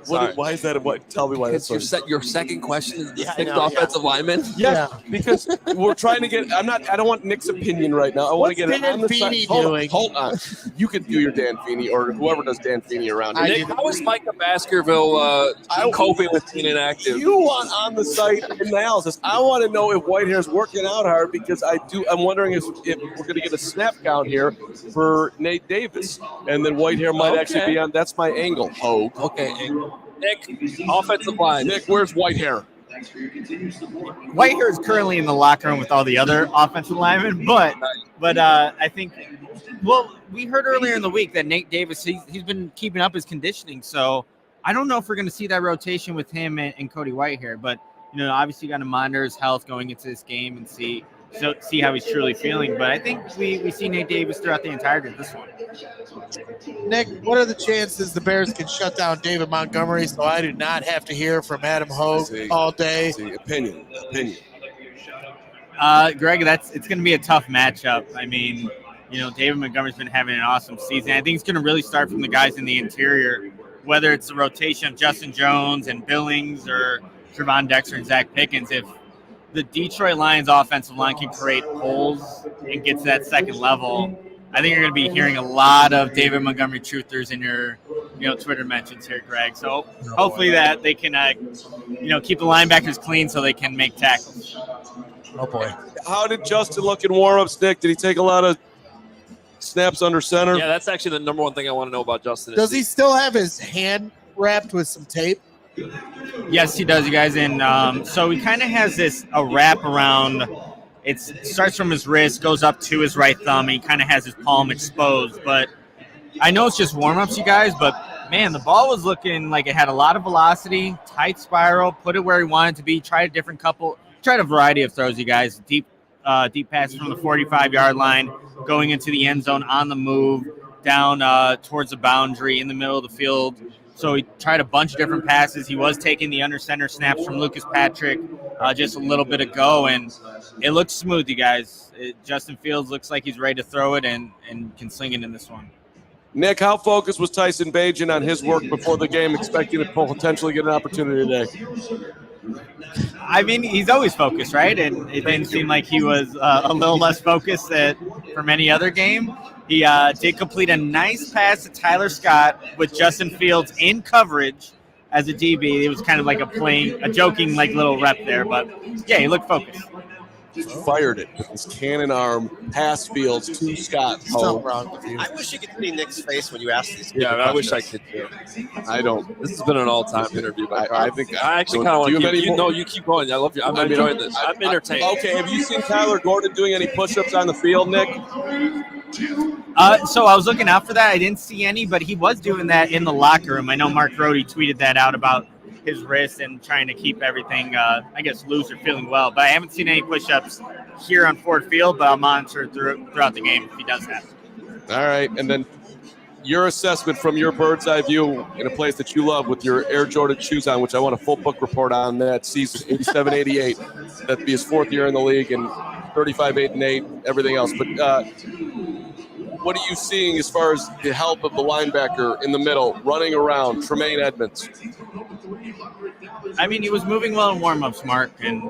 Why is that? What? Tell me why that's so. Your second question is the Yeah, I sixth know, offensive lineman. Yeah, because we're trying to get. I don't want Nick's opinion right now. I want to get it on the side. Hold on. You can do your Dan Feeney or whoever does Dan Feeney around here. Nick, how is Micah Baskerville coping with being inactive? You want on the site analysis. I want to know if Whitehair's working out hard because I'm wondering if we're going to get a snap count here for Nate Davis, and then Whitehair might actually be on. That's my angle. Hoge. Okay, Nick, offensive line. Nick, where's Whitehair? Whitehair is currently in the locker room with all the other offensive linemen, but I think, well, we heard earlier in the week that Nate Davis, he's been keeping up his conditioning, so I don't know if we're going to see that rotation with him and Cody Whitehair, but obviously you got to monitor his health going into this game and see how he's truly feeling. But I think we see Nate Davis throughout the entirety of this one. Nick, what are the chances the Bears can shut down David Montgomery so I do not have to hear from Adam Hoge all day? Opinion. Greg, it's going to be a tough matchup. I mean, David Montgomery's been having an awesome season. I think it's going to really start from the guys in the interior, whether it's the rotation of Justin Jones and Billings or Trevon Dexter and Zach Pickens. If the Detroit Lions offensive line can create holes and get to that second level, I think you're going to be hearing a lot of David Montgomery truthers in your Twitter mentions here, Greg. So hopefully that they can keep the linebackers clean so they can make tackles. Oh boy. How did Justin look in warm-ups, Nick? Did he take a lot of snaps under center? Yeah, that's actually the number one thing I want to know about Justin. Does he still have his hand wrapped with some tape? Yes, he does, you guys. And so he kind of has a wrap around. It starts from his wrist, goes up to his right thumb. And he kind of has his palm exposed. But I know it's just warm-ups, you guys. But, man, the ball was looking like it had a lot of velocity, tight spiral, put it where he wanted to be, tried a variety of throws, you guys. Deep passes from the 45-yard line, going into the end zone on the move, down towards the boundary in the middle of the field. So he tried a bunch of different passes. He was taking the under center snaps from Lucas Patrick just a little bit ago, and it looks smooth, you guys. Justin Fields looks like he's ready to throw it and can sling it in this one. Nick, how focused was Tyson Bagent on his work before the game, expecting to potentially get an opportunity today? I mean, he's always focused, right? And it didn't seem like he was a little less focused from any other game. He did complete a nice pass to Tyler Scott with Justin Fields in coverage as a DB. It was kind of like a joking like little rep there, but yeah, he looked focused. Fired it with his cannon arm, past Fields to Scott. Something wrong with you. I wish you could see Nick's face when you asked these. Yeah, I wish I could too. I don't. This has been an all-time interview. I think I actually kind of want to keep. No, you keep going. I love you. I'm enjoying this. I'm entertained. Okay, have you seen Tyler Gordon doing any push-ups on the field, Nick? So I was looking out for that. I didn't see any, but he was doing that in the locker room. I know Mark Grody tweeted that out about his wrist and trying to keep everything, loose or feeling well. But I haven't seen any push-ups here on Ford Field, but I'll monitor throughout the game if he does that. All right, and then your assessment from your bird's eye view in a place that you love with your Air Jordan shoes on, which I want a full book report on that season, 87-88. That'd be his fourth year in the league and 35-8-8, everything else. But what are you seeing as far as the help of the linebacker in the middle, running around, Tremaine Edmonds? I mean, he was moving well in warm-ups, Mark, and,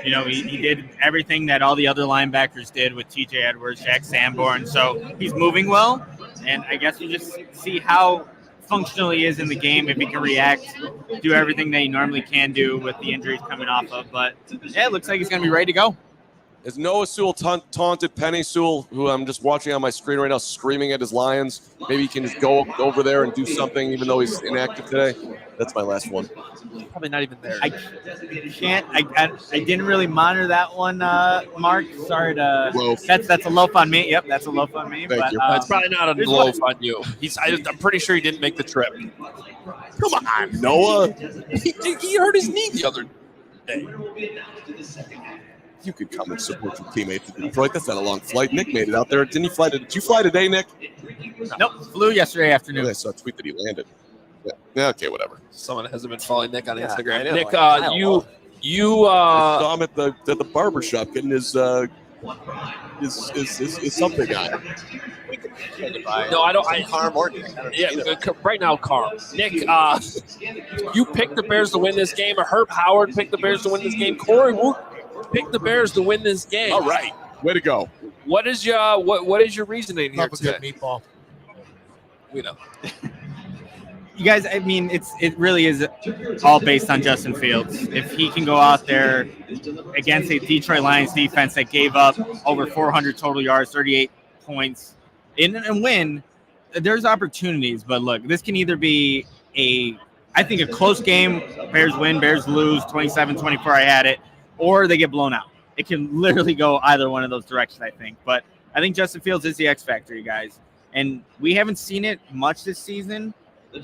he did everything that all the other linebackers did with TJ Edwards, Jack Sanborn, so he's moving well, and I guess we just see how functional he is in the game, if he can react, do everything that he normally can do with the injuries coming off of, but, yeah, it looks like he's going to be ready to go. Has Noah Sewell taunted Penny Sewell, who I'm just watching on my screen right now, screaming at his Lions? Maybe he can just go over there and do something, even though he's inactive today. That's my last one. Probably not even there. I can't. I didn't really monitor that one, Mark. Sorry to. Loaf. That's a loaf on me. Yep, that's a loaf on me. Thank you. It's probably not a loaf on you. I'm pretty sure he didn't make the trip. Come on, Noah. He hurt his knee the other day. You could come and support your teammates in Detroit. That's not a long flight. Nick made it out there. Did you fly today, Nick? Nope, flew yesterday afternoon. I saw a tweet that he landed. Yeah, okay, whatever. Someone hasn't been following Nick on Instagram. I know. Nick, I saw him at the barber shop getting his something on. We Say goodbye. No, I don't. Carm or Nick. I don't know either. Right now, Carl. Nick, you picked the Bears to win this game. Herb Howard picked the Bears to win this game. Corey Woot picked the Bears to win this game. All right. Way to go. What is your what is your reasoning here Love a good today? meatball. We know. You guys, I mean, it really is all based on Justin Fields. If he can go out there against a Detroit Lions defense that gave up over 400 total yards, 38 points, and win, there's opportunities. But look, this can either be I think a close game, Bears win, Bears lose, 27-24, I had it, or they get blown out. It can literally go either one of those directions, I think. But I think Justin Fields is the X factor, you guys. And we haven't seen it much this season.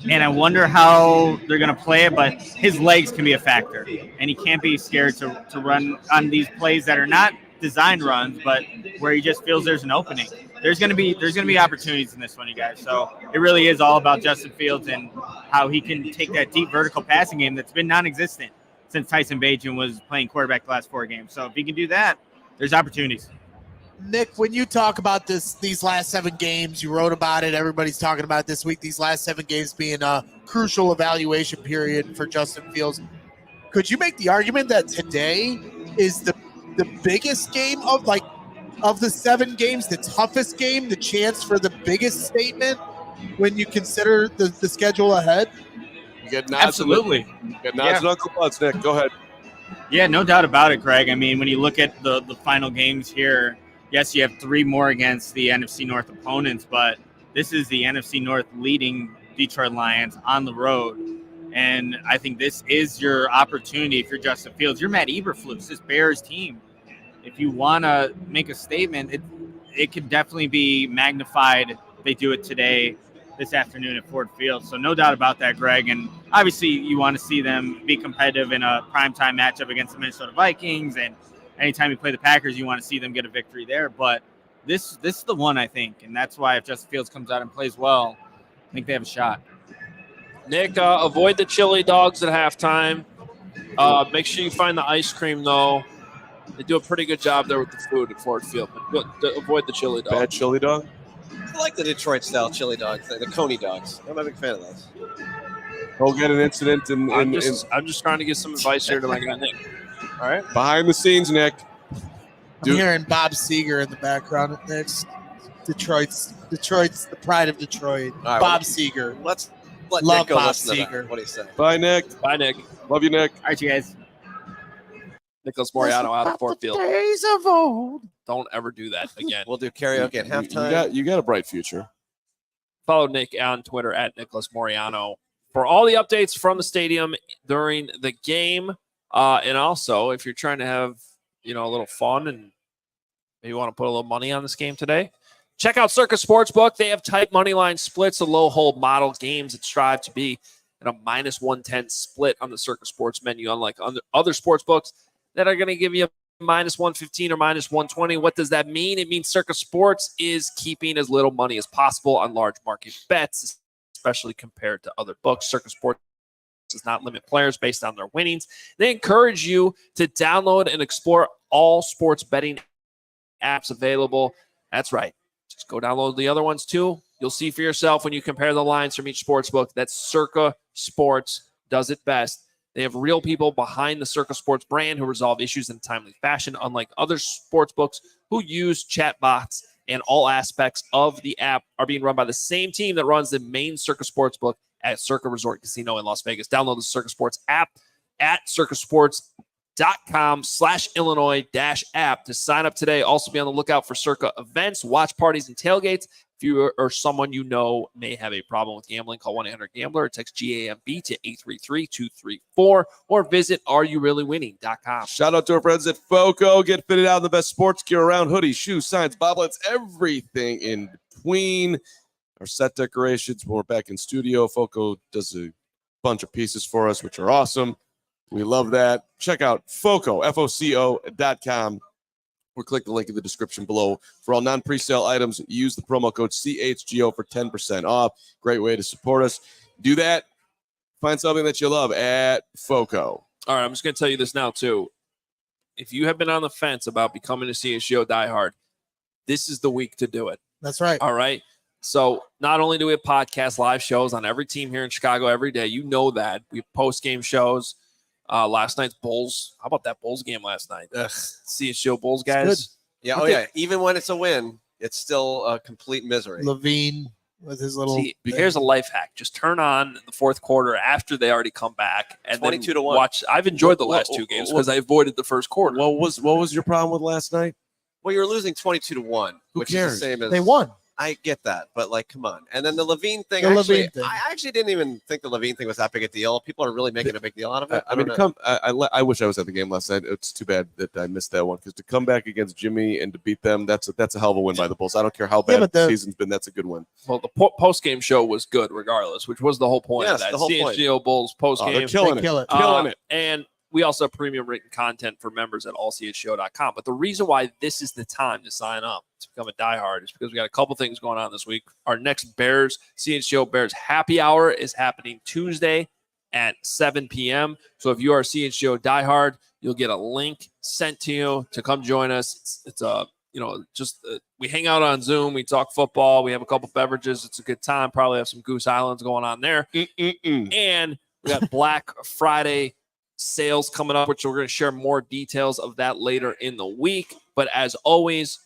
And I wonder how they're going to play it, but his legs can be a factor. And he can't be scared to run on these plays that are not designed runs, but where he just feels there's an opening. There's going to be opportunities in this one, you guys. So it really is all about Justin Fields and how he can take that deep vertical passing game that's been non-existent since Tyson Bagent was playing quarterback the last 4 games. So if he can do that, there's opportunities. Nick, when you talk about these last 7 games, you wrote about it. Everybody's talking about it this week. These last 7 games being a crucial evaluation period for Justin Fields. Could you make the argument that today is the biggest game of the 7 games, the toughest game, the chance for the biggest statement when you consider the schedule ahead? You get nods. Absolutely. You get nods and Uncle Butts, Nick. Go ahead. Yeah, no doubt about it, Greg. I mean, when you look at the final games here, yes, you have 3 more against the NFC North opponents, but this is the NFC North leading Detroit Lions on the road. And I think this is your opportunity if you're Justin Fields. You're Matt Eberflus, this Bears team. If you want to make a statement, it could definitely be magnified if they do it today, this afternoon at Ford Field. So no doubt about that, Greg. And obviously you want to see them be competitive in a primetime matchup against the Minnesota Vikings. And anytime you play the Packers, you want to see them get a victory there. But this is the one, I think. And that's why if Justin Fields comes out and plays well, I think they have a shot. Nick, avoid the chili dogs at halftime. Make sure you find the ice cream, though. They do a pretty good job there with the food at Ford Field. But avoid the chili dog. Bad chili dog? I like the Detroit-style chili dogs, the Coney dogs. I'm a big fan of those. We'll get an incident I'm just trying to get some advice here to my guy Nick. All right. behind the scenes, Nick. I'm hearing Bob Seger in the background. It's Detroit's the pride of Detroit. All right, Bob Seger. Let's let Love Nick go Bob listen to Seger. that. What do you say? Bye, Nick. Bye, Nick. Love you, Nick. All right, you guys. Nicholas Moriano out of Ford Field. Days of old. Don't ever do that again. We'll do karaoke at halftime. You got a bright future. Follow Nick on Twitter at Nicholas Moriano for all the updates from the stadium during the game. And also, if you're trying to have a little fun and maybe want to put a little money on this game today, check out Circa Sportsbook. They have tight money line splits, a low hold model games that strive to be at a -110 split on the Circa Sports menu, unlike other sports books that are going to give you a -115 or -120. What does that mean? It means Circa Sports is keeping as little money as possible on large market bets, especially compared to other books. Circa Sports does not limit players based on their winnings. They encourage you to download and explore all sports betting apps available. That's right. Just go download the other ones too. You'll see for yourself when you compare the lines from each sports book that Circa Sports does it best. They have real people behind the Circa Sports brand who resolve issues in a timely fashion, unlike other sports books who use chatbots, and all aspects of the app are being run by the same team that runs the main Circa Sports book at Circa Resort Casino in Las Vegas. Download the Circa Sports app at circasports.com/Illinois-app to sign up today. Also be on the lookout for Circa events, watch parties, and tailgates. If you or someone may have a problem with gambling, call 1-800-GAMBLER or text GAMB to 833-234 or visit areyoureallywinning.com. Shout out to our friends at FOCO. Get fitted out in the best sports gear around: hoodies, shoes, signs, boblets, everything in between. Our set decorations when we're back in studio, FOCO does a bunch of pieces for us, which are awesome. We love that. Check out FOCO, FOCO.com. Or click the link in the description below. For all non-presale items, use the promo code CHGO for 10% off. Great way to support us. Do that. Find something that you love at FOCO. All right, I'm just going to tell you this now, too. If you have been on the fence about becoming a CHGO diehard, this is the week to do it. That's right. All right. So not only do we have podcast live shows on every team here in Chicago every day, you know that. We have post-game shows. Last night's Bulls. How about that Bulls game last night? CHGO Bulls guys. Yeah. Oh, yeah. Even when it's a win, it's still a complete misery. Levine with his little. See, here's a life hack. Just turn on the fourth quarter after they already come back and 22 then to 1. watch. I've enjoyed the last two games because I avoided the first quarter. What was your problem with last night? Well, you're losing 22 to 1, which cares? is the same as They won. I get that, but like, come on. And then the Levine thing. I actually didn't even think the Levine thing was that big a deal. People are really making a big deal out of it. I wish I was at the game last night. It's too bad that I missed that one because to come back against Jimmy and to beat them, that's a hell of a win by the Bulls. I don't care how bad the season's been. That's a good win. Well, the post-game show was good regardless, which was the whole point of that. The whole CHGO Bulls post-game. They're killing it. Killing it. And we also have premium written content for members at allchgo.com. But the reason why this is the time to sign up to become a diehard is because we got a couple things going on this week. Our next CHGO Bears happy hour is happening Tuesday at 7 p.m. So if you are a CHGO diehard, you'll get a link sent to you to come join us. It's we hang out on Zoom. We talk football. We have a couple beverages. It's a good time. Probably have some Goose Islands going on there. And we got Black Friday sales coming up, which we're going to share more details of that later in the week. But as always,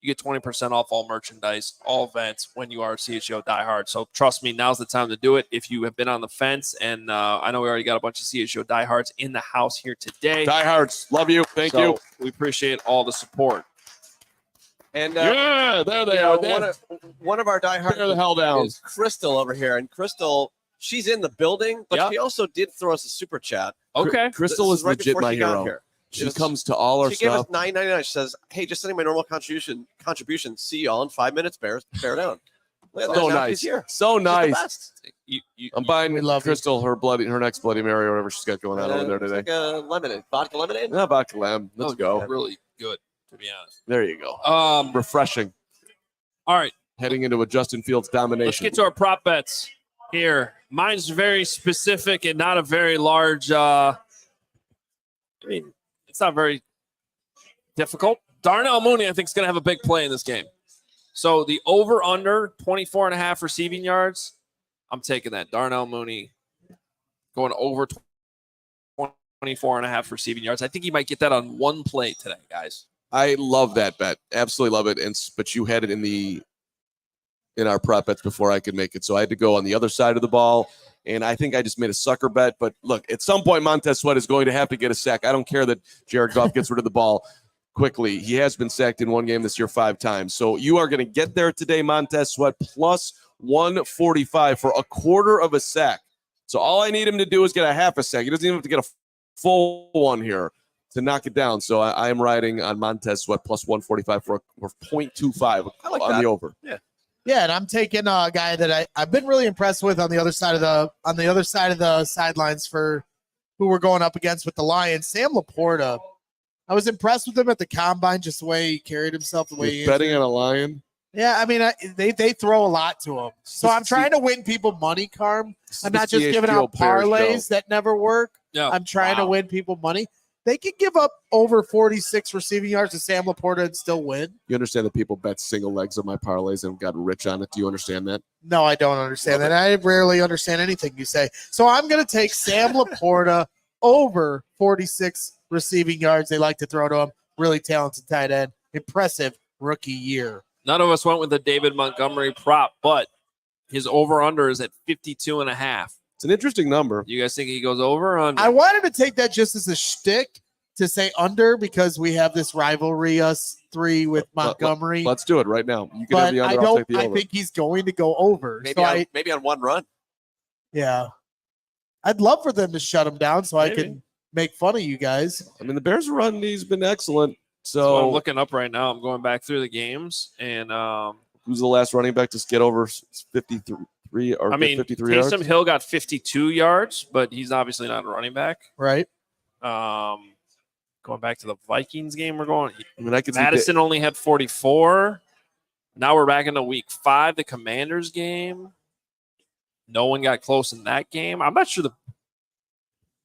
you get 20% off all merchandise, all events when you are a CHGO diehard. So trust me, now's the time to do it. If you have been on the fence, and I know we already got a bunch of CHGO diehards in the house here today. Diehards, love you. Thank you. We appreciate all the support. And there they are. One of our diehards Tear the hell down. is Crystal over here. And Crystal, she's in the building, but she also did throw us a super chat. Okay. Crystal is right legit before my she got hero. here. She comes to all our She gave us stuff. $9.99. She says, "Hey, just sending my normal contribution. See y'all in 5 minutes. Bear down." So nice. Here. So nice. I'm buying love Crystal her next Bloody Mary or whatever she's got going on over there today. Like a lemonade, vodka lemonade. Yeah, vodka lamb. Let's go. Really good, to be honest. There you go. Refreshing. All right. Heading into a Justin Fields domination. Let's get to our prop bets here. Mine's very specific and not a very large. It's not very difficult. Darnell Mooney, I think, is going to have a big play in this game. So the over-under 24.5 receiving yards, I'm taking that. Darnell Mooney going over 24.5 receiving yards. I think he might get that on one play today, guys. I love that bet. Absolutely love it. But you had it in our prop bets before I could make it. So I had to go on the other side of the ball. And I think I just made a sucker bet. But look, at some point, Montez Sweat is going to have to get a sack. I don't care that Jared Goff gets rid of the ball quickly. He has been sacked in one game this year 5 times. So you are going to get there today, Montez Sweat, plus 145 for a quarter of a sack. So all I need him to do is get a half a sack. He doesn't even have to get a full one here to knock it down. So I am riding on Montez Sweat plus 145 for 0.25 on the over. Yeah, and I'm taking a guy that I've been really impressed with on the other side of the sidelines for who we're going up against with the Lions, Sam Laporta. I was impressed with him at the combine, just the way he carried himself, the way he betting on a Lion. Yeah, I mean, they throw a lot to him, so I'm trying to win people money, Carm. I'm not just giving out parlays that never work. Yeah. I'm trying to win people money. They can give up over 46 receiving yards to Sam Laporta and still win. You understand that people bet single legs of my parlays and got rich on it? Do you understand that? No, I don't understand that. I rarely understand anything you say. So I'm going to take Sam Laporta over 46 receiving yards. They like to throw to him. Really talented tight end. Impressive rookie year. None of us went with the David Montgomery prop, but his over-under is at 52.5. It's an interesting number. You guys think he goes over or under? I wanted to take that just as a shtick to say under because we have this rivalry, us three with Montgomery. Let's do it right now. You can but have the under. I'll take the over. I think he's going to go over. Maybe on one run. Yeah. I'd love for them to shut him down so I can make fun of you guys. I mean, the Bears' run, he's been excellent. So I'm looking up right now. I'm going back through the games. And who's the last running back to get over 53 or 53 yards? Taysom Hill got 52 yards, but he's obviously not a running back. Right. Going back to the Vikings game, we're going. I mean, Madison only had 44. Now we're back into week 5, the Commanders game. No one got close in that game. I'm not sure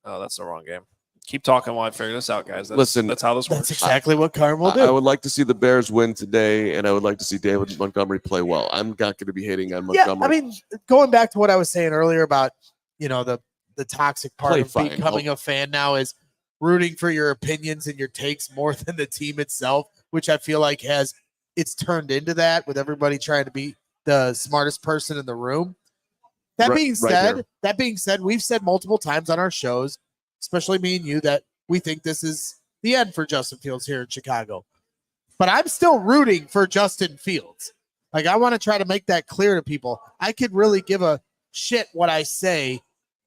oh, that's the wrong game. Keep talking while I figure this out, guys. Listen, that's how this works. That's exactly what Carman will do. I would like to see the Bears win today, and I would like to see David Montgomery play well. I'm not going to be hating on Montgomery. Yeah, I mean, going back to what I was saying earlier about, the toxic part Play of fine. becoming a fan now is rooting for your opinions and your takes more than the team itself, which I feel like it's turned into that with everybody trying to be the smartest person in the room. That being said, we've said multiple times on our shows, especially me and you, that we think this is the end for Justin Fields here in Chicago. But I'm still rooting for Justin Fields. Like, I want to try to make that clear to people. I could really give a shit what I say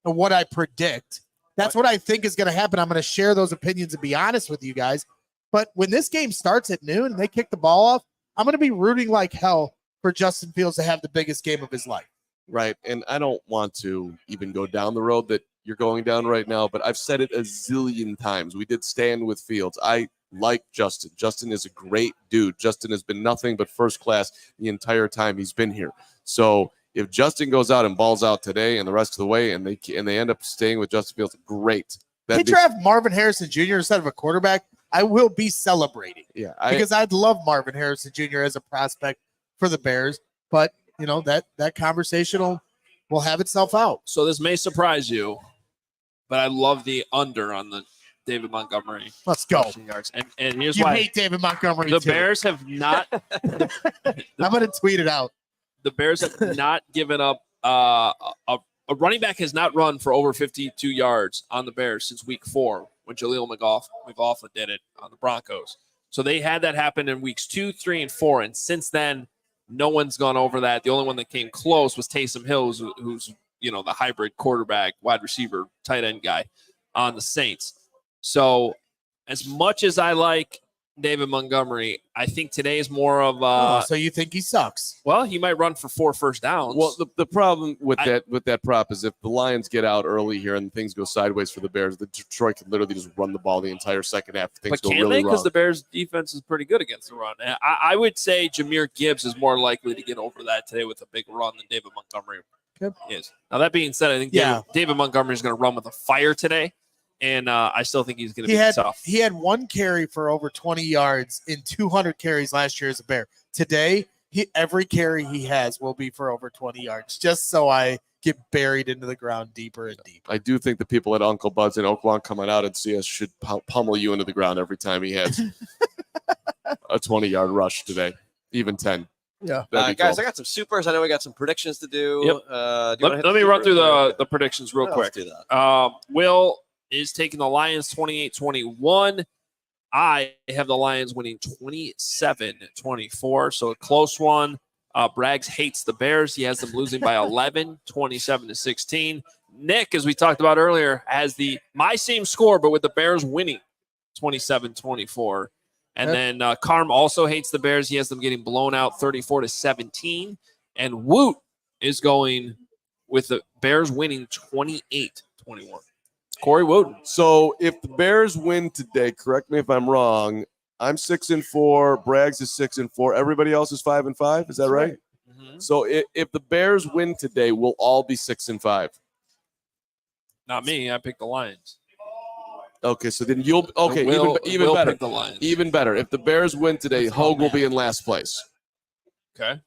and what I predict. That's what I think is going to happen. I'm going to share those opinions and be honest with you guys. But when this game starts at noon and they kick the ball off, I'm going to be rooting like hell for Justin Fields to have the biggest game of his life. Right. And I don't want to even go down the road that you're going down right now, but I've said it a zillion times. We did stand with Fields. I like Justin. Justin is a great dude. Justin has been nothing but first class the entire time he's been here. So if Justin goes out and balls out today and the rest of the way, and they end up staying with Justin Fields, great. They draft Marvin Harrison Jr. instead of a quarterback, I will be celebrating. Yeah, because I'd love Marvin Harrison Jr. as a prospect for the Bears, but that conversation will have itself out. So this may surprise you, but I love the under on the David Montgomery. Let's go. Yards. And here's You why. hate David Montgomery. The too. Bears have not. I'm going to tweet it out. The Bears have not given up. A running back has not run for over 52 yards on the Bears since week 4 when Jaleel McLaughlin did it on the Broncos. So they had that happen in weeks 2, 3, and 4. And since then, no one's gone over that. The only one that came close was Taysom Hill, who's the hybrid quarterback, wide receiver, tight end guy on the Saints. So as much as I like David Montgomery, I think today is more of so you think he sucks? Well, he might run for 4 first downs. Well, the problem with that prop is if the Lions get out early here and things go sideways for the Bears, the Detroit can literally just run the ball the entire second half. Things but go can really they? Because wrong. the Bears' defense is pretty good against the run. And I would say Jahmyr Gibbs is more likely to get over that today with a big run than David Montgomery is. Now, that being said, I think David Montgomery is going to run with a fire today. And I still think he's going to be tough. He had 1 carry for over 20 yards in 200 carries last year as a Bear. Today, every carry he has will be for over 20 yards, just so I get buried into the ground deeper and deeper. I do think the people at Uncle Bud's in Oaklawn coming out and see us should pummel you into the ground every time he has a 20-yard rush today, even 10. Yeah. Guys, cool. I got some supers. I know we got some predictions to do. Yep. Let me run through the predictions real quick. Let's do that. Will is taking the Lions 28-21. I have the Lions winning 27-24, so a close one. Braggs hates the Bears. He has them losing by 11, 27-16. Nick, as we talked about earlier, has my same score, but with the Bears winning 27-24. And then Carm also hates the Bears. He has them getting blown out 34-17. And Woot is going with the Bears winning 28-21. Corey Wooten. So if the Bears win today, correct me if I'm wrong, I'm 6-4. Braggs is 6-4. Everybody else is 5-5. Is that right? Mm-hmm. So if the Bears win today, we'll all be 6-5. Not me. I picked the Lions. Okay, so then you'll even Will better. pick the Lions. Even better. If the Bears win today, Hoge will be in last place. Okay.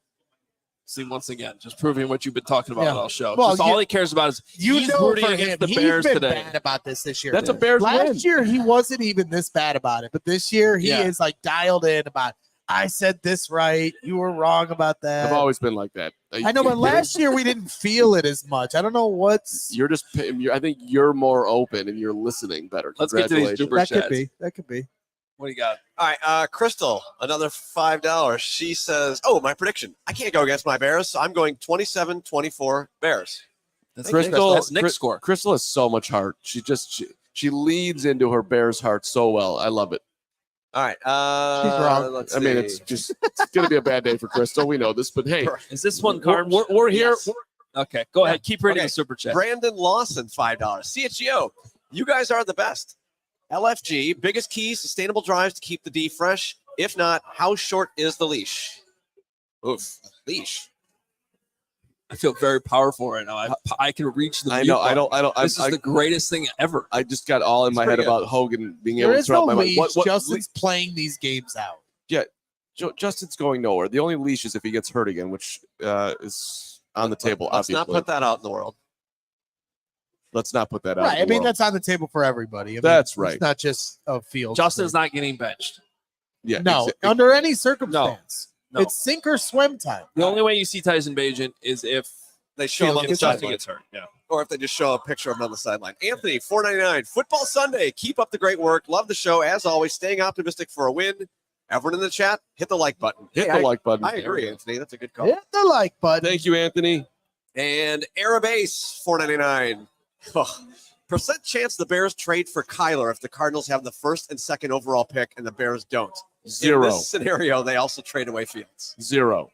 See, once again, just proving what you've been talking about all show. Well, just all he cares about is he's rooting against the Bears he's been today. bad about this year. That's a Bears win. Last year, he wasn't even this bad about it. But this year, he is like dialed in about, I said this right. You were wrong about that. I've always been like that. I know, but last year we didn't feel it as much. I don't know what's. I think you're more open and you're listening better. Let's get to these super That chats. could be. That could be. What do you got? All right, Crystal, another $5. She says, my prediction. I can't go against my Bears, so I'm going 27-24 Bears. That's Crystal. That's Nick's score. Crystal has so much heart. She leads into her Bears heart so well. I love it. All right. She's wrong. Let's I mean, see. it's going to be a bad day for Crystal. We know this, but hey, Is this one Carm? we're here. Yes. Okay, go ahead. Keep reading Okay. the super chat. Brandon Lawson, $5. CHGO, you guys are the best. LFG, biggest key, sustainable drives to keep the D fresh. If not, how short is the leash? Oof, leash. I feel very powerful right now. I can reach the. I know. I don't. This is the greatest thing ever. I just got all in my head about Hogan being able to throw out my mind. Justin's playing these games out. Yeah, Justin's going nowhere. The only leash is if he gets hurt again, which is on the table. Let's not put that out in the world. Let's not put that out. Right. I mean, that's on the table for everybody. That's right. It's not just a field. Justin's not getting benched. Yeah. No, under any circumstance. No. It's sink or swim time. The only way you see Tyson Bagent is if they show him on the Justin sideline. gets hurt. Yeah. Or if they just show a picture of him on the sideline. Anthony, $4.99. Football Sunday. Keep up the great work. Love the show. As always, staying optimistic for a win. Everyone in the chat, hit the like button. Hit the like button. I agree, Anthony. That's a good call. Hit the like button. Thank you, Anthony. And Arabase, $4.99. Percent chance the Bears trade for Kyler if the Cardinals have the first and second overall pick and the Bears don't. 0. In this scenario, they also trade away Fields. 0.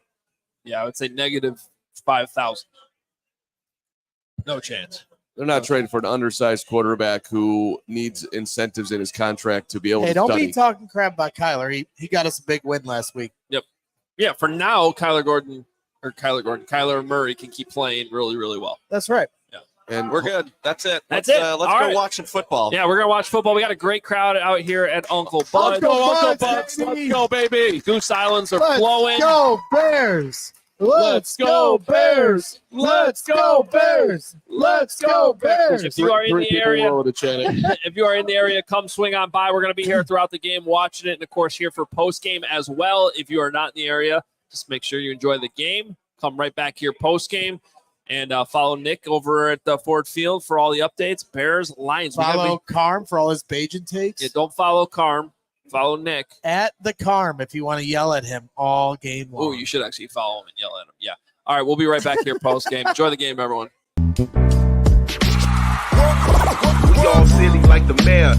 Yeah, I would say negative 5,000. No chance. They're not trading for an undersized quarterback who needs incentives in his contract to be able to don't study. be talking crap about Kyler. He got us a big win last week. Yep. Yeah, for now, Kyler Murray can keep playing really, really well. That's right. And We're good. That's it. That's let's, it. Let's All go right. watch some football. Yeah, we're going to watch football. We got a great crowd out here at Uncle Bud's. Uncle Bud's, Let's baby. go, baby. Goose Islands are Let's flowing. go, Bears. Let's go, Bears. Let's go, Bears. Let's go, Bears. If you are in Three the people area, below the channel. if you are in the area, come swing on by. We're going to be here throughout the game watching it, and of course here for post game as well. If you are not in the area, just make sure you enjoy the game. Come right back here post game, and follow Nick over at Ford Field for all the updates. Bears, Lions. Follow Carm for all his Bagent takes. Yeah, don't follow Carm. Follow Nick. At the Carm if you want to yell at him all game long. Oh, you should actually follow him and yell at him. Yeah. All right, we'll be right back here post game. Enjoy the game, everyone. We all silly like the mayor.